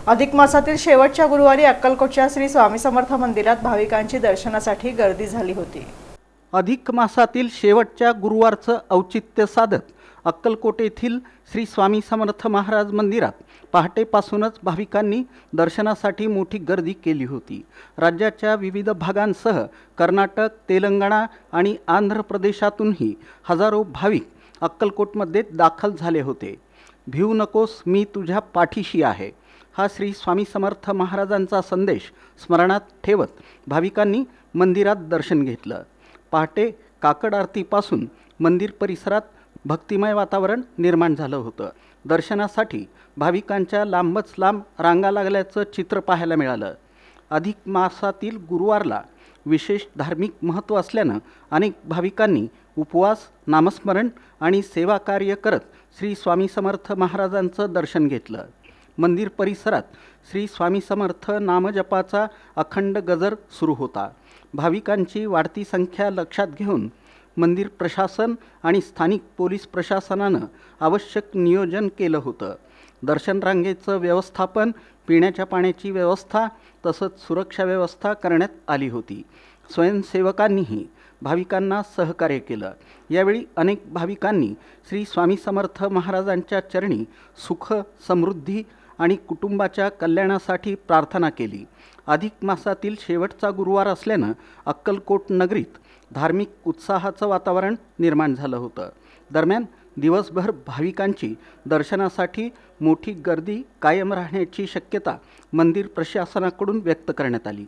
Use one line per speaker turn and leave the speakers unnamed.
अधिक मासातील शेवटच्या गुरुवारी अक्कलकोटच्या श्री स्वामी समर्थ मंदिरात भाविकांची दर्शनासाठी गर्दी झाली होती।
अधिक मासातील शेवटच्या गुरुवारचं औचित्य साधत अक्कलकोट येथील श्री स्वामी समर्थ महाराज मंदिरात पहाटेपासूनच भाविकांनी दर्शनासाठी मोठी गर्दी केली होती। राज्याच्या विविध भागांसह कर्नाटक, तेलंगणा आणि आंध्र प्रदेशातूनही हजारो भाविक अक्कलकोटमध्ये दाखल झाले होते। भिवू नकोस, मी तुझ्या पाठीशी आहे, हा श्री स्वामी समर्थ महाराजांचा संदेश स्मरणात ठेवत भाविकांनी मंदिरात दर्शन घेतलं। पहाटे काकड आरतीपासून मंदिर परिसरात भक्तिमय वातावरण निर्माण झालं होतं। दर्शनासाठी भाविकांच्या लांबच लांब रांगा लागल्याचं चित्र पाहायला मिळालं। अधिक मासातील गुरुवारला विशेष धार्मिक महत्त्व असल्यानं अनेक भाविकांनी उपवास, नामस्मरण आणि सेवा कार्य करत श्री स्वामी समर्थ महाराजांचं दर्शन घेतलं। मंदिर परिसरात श्री स्वामी समर्थ नामजपाचा अखंड गजर सुरू होता। भाविकांची वाढती संख्या लक्षात घेऊन मंदिर प्रशासन आणि स्थानिक पोलीस प्रशासनानं आवश्यक नियोजन केलं होतं। दर्शन रांगेचं व्यवस्थापन, पिण्याच्या पाण्याची व्यवस्था तसंच सुरक्षा व्यवस्था करण्यात आली होती। स्वयंसेवकांनीही भाविकांना सहकार्य केलं। यावेळी अनेक भाविकांनी श्री स्वामी समर्थ महाराजांच्या चरणी सुख, समृद्धी आणि कुटुंबाच्या कल्याणासाठी प्रार्थना केली। अधिक मासातील शेवटचा गुरुवार असल्यानं अक्कलकोट नगरीत धार्मिक उत्साहाचं वातावरण निर्माण झालं होतं। दरम्यान दिवसभर भाविकांची दर्शनासाठी मोठी गर्दी कायम राहण्याची शक्यता मंदिर प्रशासनाकडून व्यक्त करण्यात आली।